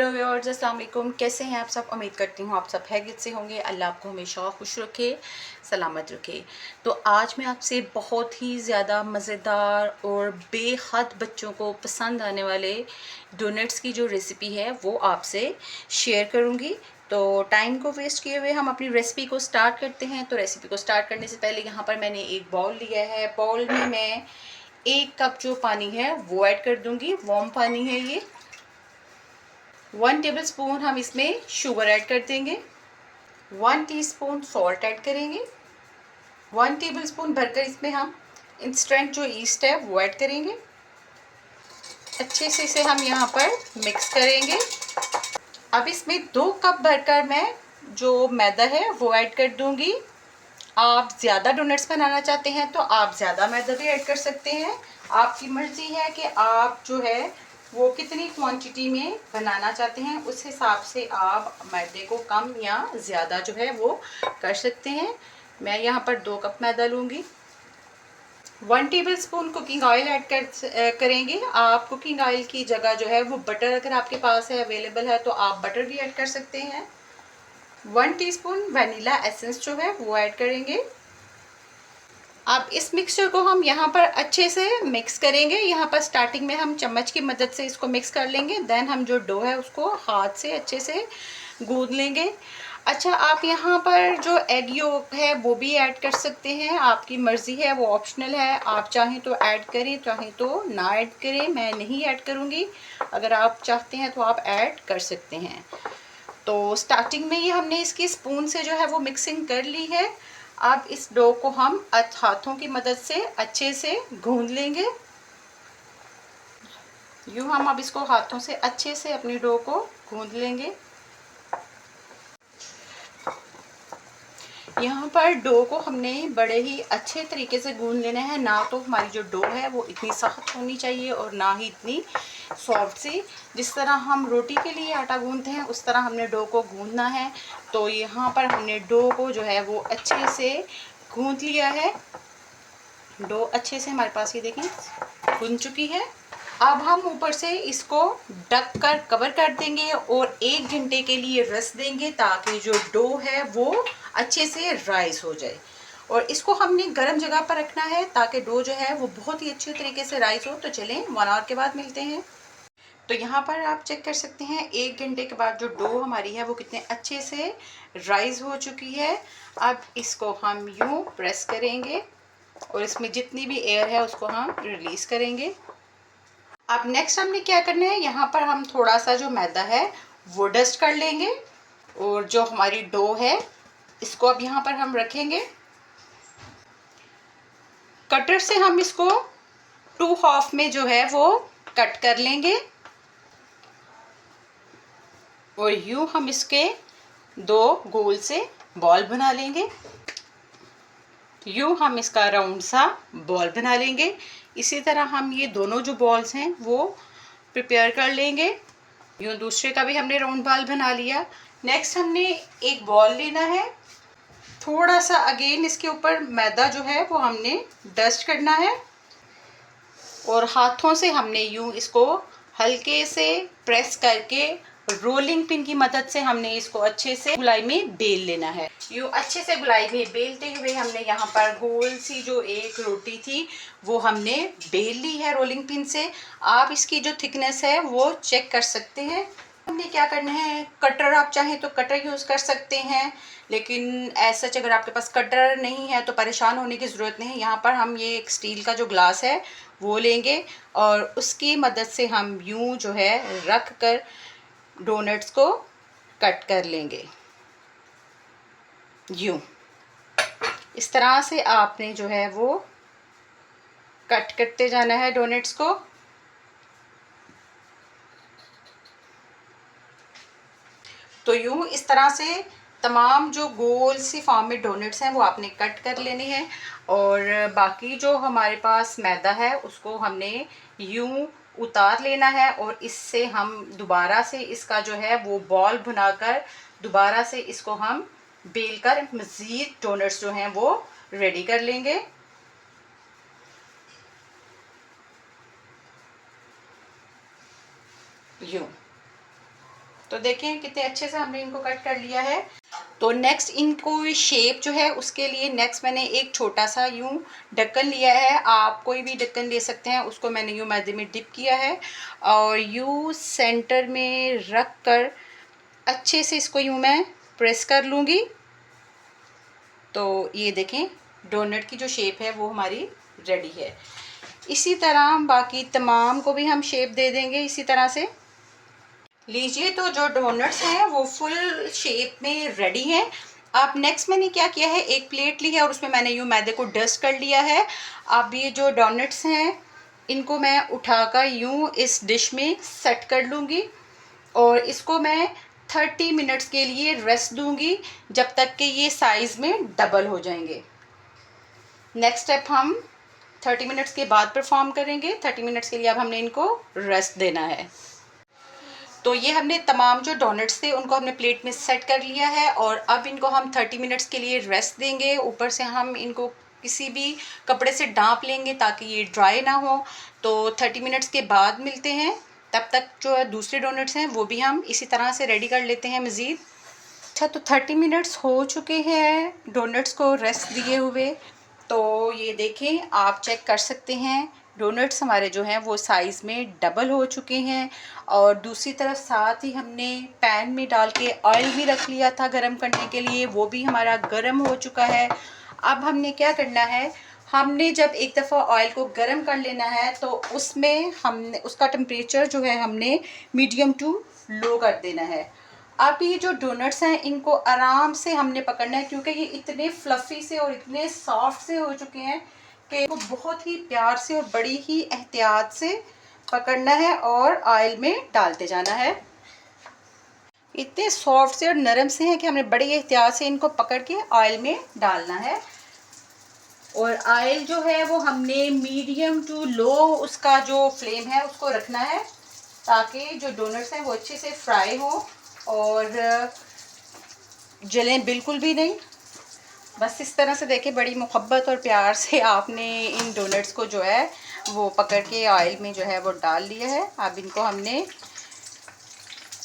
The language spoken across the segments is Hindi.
हेलो व्यूअर्स, अस्सलाम वालेकुम। कैसे हैं आप सब? उम्मीद करती हूँ आप सब खैरियत से होंगे। अल्लाह आपको हमेशा खुश रखे, सलामत रखे। तो आज मैं आपसे बहुत ही ज़्यादा मज़ेदार और बेहद बच्चों को पसंद आने वाले डोनट्स की जो रेसिपी है वो आपसे शेयर करूँगी। तो टाइम को वेस्ट किए हुए हम अपनी रेसिपी को स्टार्ट करते हैं। तो रेसिपी को स्टार्ट करने से पहले यहाँ पर मैंने एक बाउल लिया है। बाउल में मैं 1 कप जो पानी है वो ऐड कर दूँगी। वार्म पानी है ये। 1 टेबलस्पून हम इसमें शुगर ऐड कर देंगे। 1 टीस्पून सॉल्ट ऐड करेंगे। 1 टेबलस्पून भरकर इसमें हम इंस्टेंट जो ईस्ट है वो ऐड करेंगे। अच्छे से इसे हम यहाँ पर मिक्स करेंगे। अब इसमें 2 कप भरकर मैं जो मैदा है वो ऐड कर दूंगी। आप ज़्यादा डोनट्स बनाना चाहते हैं तो आप ज़्यादा मैदा भी ऐड कर सकते हैं। आपकी मर्ज़ी है कि आप जो है वो कितनी क्वांटिटी में बनाना चाहते हैं, उस हिसाब से आप मैदे को कम या ज़्यादा जो है वो कर सकते हैं। मैं यहाँ पर 2 कप मैदा लूँगी। 1 टेबलस्पून कुकिंग ऑयल ऐड करेंगे। आप कुकिंग ऑयल की जगह जो है वो बटर अगर आपके पास है, अवेलेबल है, तो आप बटर भी ऐड कर सकते हैं। 1 टीस्पून वनीला एसेंस जो है वो ऐड करेंगे। अब इस मिक्सचर को हम यहाँ पर अच्छे से मिक्स करेंगे। यहाँ पर स्टार्टिंग में हम चम्मच की मदद से इसको मिक्स कर लेंगे। देन हम जो डो है उसको हाथ से अच्छे से गूंद लेंगे। अच्छा, आप यहाँ पर जो एग योक है वो भी ऐड कर सकते हैं। आपकी मर्ज़ी है, वो ऑप्शनल है। आप चाहें तो ऐड करें, चाहें तो ना ऐड करें। मैं नहीं ऐड करूँगी। अगर आप चाहते हैं तो आप ऐड कर सकते हैं। तो स्टार्टिंग में ही हमने इसकी स्पून से जो है वो मिक्सिंग कर ली है। अब इस डो को हम हाथों की मदद से अच्छे से गूंद लेंगे। यूँ हम अब इसको हाथों से अच्छे से अपनी डो को गूंद लेंगे। यहाँ पर डो को हमने बड़े ही अच्छे तरीके से गूंद लेना है। ना तो हमारी जो डो है वो इतनी सख्त होनी चाहिए और ना ही इतनी सॉफ्ट सी। जिस तरह हम रोटी के लिए आटा गूंदते हैं उस तरह हमने डो को गूंदना है। तो यहाँ पर हमने डो को जो है वो अच्छे से गूंद लिया है। डो अच्छे से हमारे पास ये देखें गूंद चुकी है। अब हम ऊपर से इसको ढक कर कवर कर देंगे और 1 घंटे के लिए रेस्ट देंगे ताकि जो डो है वो अच्छे से राइस हो जाए। और इसको हमने गर्म जगह पर रखना है ताकि डो जो है वो बहुत ही अच्छे तरीके से राइस हो। तो चलें 1 आवर के बाद मिलते हैं। तो यहाँ पर आप चेक कर सकते हैं 1 घंटे के बाद जो डो हमारी है वो कितने अच्छे से राइस हो चुकी है। अब इसको हम यूँ प्रेस करेंगे और इसमें जितनी भी एयर है उसको हम रिलीज़ करेंगे। अब नेक्स्ट हमने क्या करना है, यहाँ पर हम थोड़ा सा जो मैदा है वो डस्ट कर लेंगे और जो हमारी डो है इसको अब यहाँ पर हम रखेंगे। कटर से हम इसको 2 हाफ में जो है वो कट कर लेंगे और यूँ हम इसके 2 गोल से बॉल बना लेंगे। यूँ हम इसका राउंड सा बॉल बना लेंगे। इसी तरह हम ये दोनों जो बॉल्स हैं वो प्रिपेयर कर लेंगे। यूँ दूसरे का भी हमने राउंड बॉल बना लिया। नेक्स्ट हमने एक बॉल लेना है। थोड़ा सा अगेन इसके ऊपर मैदा जो है वो हमने डस्ट करना है और हाथों से हमने यूँ इसको हल्के से प्रेस करके रोलिंग पिन की मदद से हमने इसको अच्छे से गोलाई में बेल लेना है। यूँ अच्छे से गोलाई में बेलते हुए हमने यहाँ पर गोल सी जो एक रोटी थी वो हमने बेल ली है रोलिंग पिन से। आप इसकी जो थिकनेस है वो चेक कर सकते हैं। हमने क्या करना है, कटर आप चाहें तो कटर यूज़ कर सकते हैं, लेकिन ऐसा अगर आपके पास कटर नहीं है तो परेशान होने की ज़रूरत नहीं है। यहाँ पर हम ये एक स्टील का जो ग्लास है वो लेंगे और उसकी मदद से हम यूँ जो है रख कर डोनट्स को कट कर लेंगे। यूँ इस तरह से आपने जो है वो कट करते जाना है डोनट्स को। तो यूँ इस तरह से तमाम जो गोल सी फॉर्म में डोनट्स हैं वो आपने कट कर लेने हैं और बाकी जो हमारे पास मैदा है उसको हमने यूँ उतार लेना है और इससे हम दोबारा से इसका जो है वो बॉल बनाकर दोबारा से इसको हम बेलकर मज़ीद डोनट्स जो हैं वो रेडी कर लेंगे। यूँ तो देखें कितने अच्छे से हमने इनको कट कर लिया है। तो नेक्स्ट इनको शेप जो है उसके लिए नेक्स्ट मैंने एक छोटा सा यूं ढक्कन लिया है, आप कोई भी ढक्कन ले सकते हैं। उसको मैंने यूं मैदे में डिप किया है और यूं सेंटर में रख कर अच्छे से इसको यूं मैं प्रेस कर लूँगी। तो ये देखें डोनट की जो शेप है वो हमारी रेडी है। इसी तरह बाकी तमाम को भी हम शेप दे देंगे इसी तरह से। लीजिए, तो जो डोनट्स हैं वो फुल शेप में रेडी हैं। अब नेक्स्ट मैंने क्या किया है, एक प्लेट ली है और उसमें मैंने यूँ मैदे को डस्ट कर लिया है। अब ये जो डोनट्स हैं इनको मैं उठाकर यूँ इस डिश में सेट कर लूँगी और इसको मैं 30 मिनट्स के लिए रेस्ट दूँगी जब तक कि ये साइज़ में डबल हो जाएंगे। नेक्स्ट स्टेप हम 30 मिनट्स के बाद परफॉर्म करेंगे। 30 मिनट्स के लिए अब हमने इनको रेस्ट देना है। तो ये हमने तमाम जो डोनट्स थे उनको हमने प्लेट में सेट कर लिया है और अब इनको हम 30 मिनट्स के लिए रेस्ट देंगे। ऊपर से हम इनको किसी भी कपड़े से ढाँप लेंगे ताकि ये ड्राई ना हो। तो 30 मिनट्स के बाद मिलते हैं। तब तक जो दूसरे डोनट्स हैं वो भी हम इसी तरह से रेडी कर लेते हैं मज़ीद। अच्छा, तो 30 मिनट्स हो चुके हैं डोनट्स को रेस्ट दिए हुए। तो ये देखें, आप चेक कर सकते हैं डोनट्स हमारे जो हैं वो साइज़ में डबल हो चुके हैं। और दूसरी तरफ साथ ही हमने पैन में डाल के ऑयल भी रख लिया था गरम करने के लिए, वो भी हमारा गरम हो चुका है। अब हमने क्या करना है, हमने जब एक दफ़ा ऑयल को गरम कर लेना है तो उसमें हमने उसका टेम्परेचर जो है हमने मीडियम टू लो कर देना है। अब ये जो डोनट्स हैं इनको आराम से हमने पकड़ना है क्योंकि ये इतने फ्लफ़ी से और इतने सॉफ्ट से हो चुके हैं कि इनको बहुत ही प्यार से और बड़ी ही एहतियात से पकड़ना है और ऑयल में डालते जाना है। इतने सॉफ्ट से और नरम से हैं कि हमने बड़ी एहतियात से इनको पकड़ के ऑयल में डालना है। और ऑयल जो है वो हमने मीडियम टू लो उसका जो फ्लेम है उसको रखना है ताकि जो डोनट्स हैं वो अच्छे से फ्राई हो और जलें बिल्कुल भी नहीं। बस इस तरह से देखें, बड़ी मोहब्बत और प्यार से आपने इन डोनट्स को जो है वो पकड़ के ऑयल में जो है वो डाल लिया है। अब इनको हमने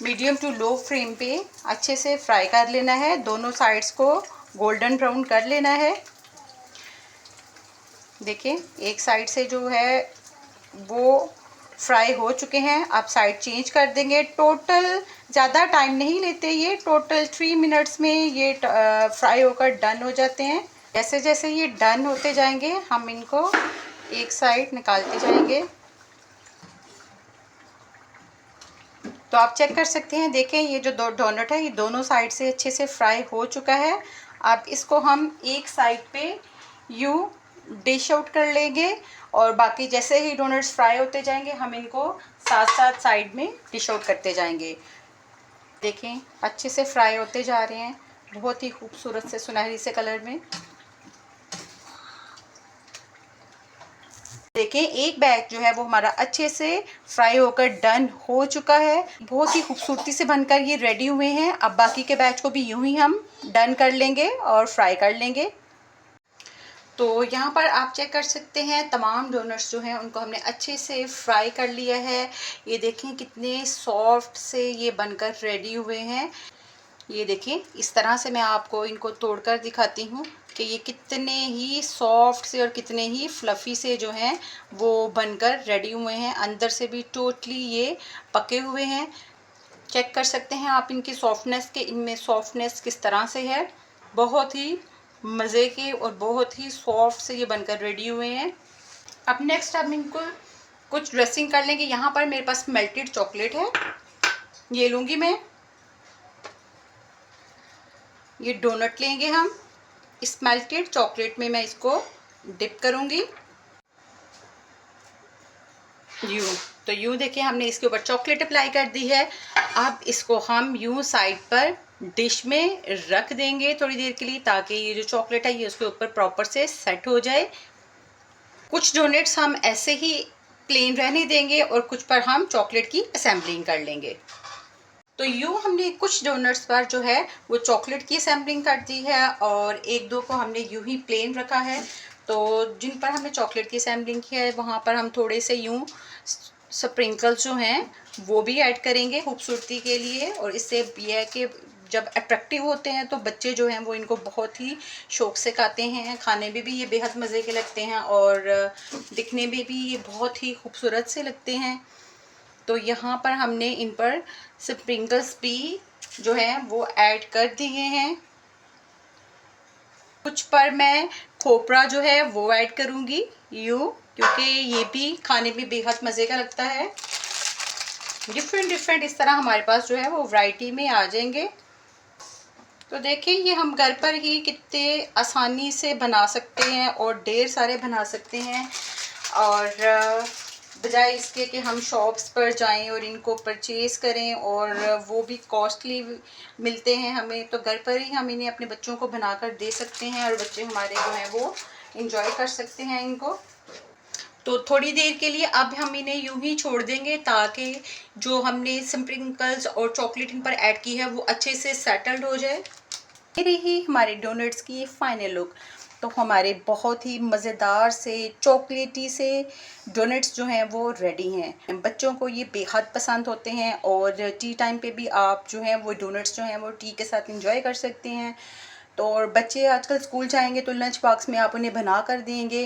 मीडियम टू लो फ्लेम पे अच्छे से फ्राई कर लेना है। दोनों साइड्स को गोल्डन ब्राउन कर लेना है। देखें, एक साइड से जो है वो फ्राई हो चुके हैं। अब साइड चेंज कर देंगे। टोटल ज़्यादा टाइम नहीं लेते, ये टोटल 3 मिनट्स में ये फ्राई होकर डन हो जाते हैं। जैसे जैसे ये डन होते जाएंगे हम इनको एक साइड निकालते जाएंगे। तो आप चेक कर सकते हैं, देखें ये जो दो डोनट है ये दोनों साइड से अच्छे से फ्राई हो चुका है। अब इसको हम एक साइड पे यूँ डिश आउट कर लेंगे और बाकी जैसे ही डोनट्स फ्राई होते जाएंगे हम इनको साथ साथ साइड में डिश आउट करते जाएंगे। देखें अच्छे से फ्राई होते जा रहे हैं, बहुत ही खूबसूरत से सुनहरी से कलर में। देखें एक बैच जो है वो हमारा अच्छे से फ्राई होकर डन हो चुका है। बहुत ही खूबसूरती से बनकर ये रेडी हुए हैं। अब बाकी के बैच को भी यूं ही हम डन कर लेंगे और फ्राई कर लेंगे। तो यहाँ पर आप चेक कर सकते हैं तमाम डोनट्स जो हैं उनको हमने अच्छे से फ्राई कर लिया है। ये देखें कितने सॉफ्ट से ये बनकर रेडी हुए हैं। ये देखें इस तरह से मैं आपको इनको तोड़कर दिखाती हूँ कि ये कितने ही सॉफ्ट से और कितने ही फ्लफ़ी से जो हैं वो बनकर रेडी हुए हैं। अंदर से भी टोटली ये पके हुए हैं। चेक कर सकते हैं आप इनकी सॉफ्टनेस के, इनमें सॉफ्टनेस किस तरह से है। बहुत ही मज़े के और बहुत ही सॉफ्ट से ये बनकर रेडी हुए हैं। अब नेक्स्ट हम इनको कुछ ड्रेसिंग कर लेंगे। यहाँ पर मेरे पास मेल्टेड चॉकलेट है, ये लूँगी मैं। ये डोनट लेंगे हम, इस मेल्टेड चॉकलेट में मैं इसको डिप करूँगी यूँ। तो यूँ देखिए हमने इसके ऊपर चॉकलेट अप्लाई कर दी है। अब इसको हम यूँ साइड पर डिश में रख देंगे थोड़ी देर के लिए ताकि ये जो चॉकलेट है ये उसके ऊपर प्रॉपर से सेट हो जाए। कुछ डोनट्स हम ऐसे ही प्लेन रहने देंगे और कुछ पर हम चॉकलेट की असेंबलिंग कर लेंगे। तो यूँ हमने कुछ डोनट्स पर जो है वो चॉकलेट की असेंबलिंग कर दी है और एक दो को हमने यूँ ही प्लेन रखा है। तो जिन पर हमने चॉकलेट की असेंबलिंग की है वहाँ पर हम थोड़े से यूँ स्प्रिंकल्स जो हैं वो भी ऐड करेंगे खूबसूरती के लिए। और इससे ये है कि जब अट्रैक्टिव होते हैं तो बच्चे जो हैं वो इनको बहुत ही शौक़ से खाते हैं। खाने में भी ये बेहद मज़े के लगते हैं और दिखने में भी ये बहुत ही खूबसूरत से लगते हैं। तो यहाँ पर हमने इन पर स्प्रिंकल्स भी जो है वो ऐड कर दिए हैं। कुछ पर मैं खोपरा जो है वो ऐड करूँगी क्योंकि ये भी खाने में बेहद मज़े का लगता है। डिफरेंट इस तरह हमारे पास जो है वो वैरायटी में आ जाएंगे। तो देखिए ये हम घर पर ही कितने आसानी से बना सकते हैं और ढेर सारे बना सकते हैं। और बजाय इसके कि हम शॉप्स पर जाएं और इनको परचेज़ करें और वो भी कॉस्टली मिलते हैं हमें, तो घर पर ही हम इन्हें अपने बच्चों को बनाकर दे सकते हैं और बच्चे हमारे जो हैं वो इंजॉय कर सकते हैं इनको। तो थोड़ी देर के लिए अब हम इन्हें यूं ही छोड़ देंगे ताकि जो हमने स्प्रिंकल्स और चॉकलेट इन पर ऐड की है वो अच्छे से सेटल्ड हो जाए। ये रही हमारे डोनट्स की फाइनल लुक। तो हमारे बहुत ही मज़ेदार से चॉकलेटी से डोनट्स जो हैं वो रेडी हैं। बच्चों को ये बेहद पसंद होते हैं और टी टाइम पे भी आप जो हैं वो डोनट्स जो हैं वो टी के साथ इंजॉय कर सकते हैं। तो और बच्चे आजकल स्कूल जाएंगे तो लंच बॉक्स में आप उन्हें बना कर देंगे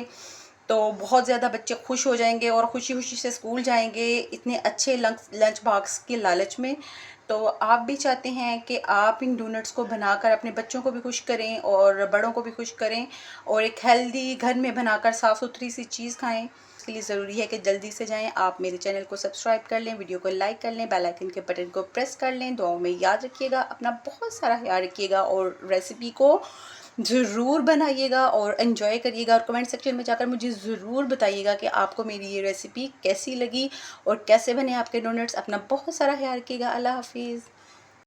तो बहुत ज़्यादा बच्चे खुश हो जाएंगे और खुशी खुशी से स्कूल जाएंगे इतने अच्छे लंच बॉक्स के लालच में। तो आप भी चाहते हैं कि आप इन डोनट्स को बनाकर अपने बच्चों को भी खुश करें और बड़ों को भी खुश करें और एक हेल्दी घर में बनाकर साफ़ सुथरी सी चीज़ खाएं। इसके लिए ज़रूरी है कि जल्दी से जाएं, आप मेरे चैनल को सब्सक्राइब कर लें, वीडियो को लाइक कर लें, बेल आइकन के बटन को प्रेस कर लें। दुआओं में याद रखिएगा, अपना बहुत सारा ख्याल रखिएगा और रेसिपी को ज़रूर बनाइएगा और एंजॉय करिएगा। और कमेंट सेक्शन में जाकर मुझे ज़रूर बताइएगा कि आपको मेरी ये रेसिपी कैसी लगी और कैसे बने आपके डोनट्स। अपना बहुत सारा ख्याल रखिएगा। अल्लाह हाफिज़।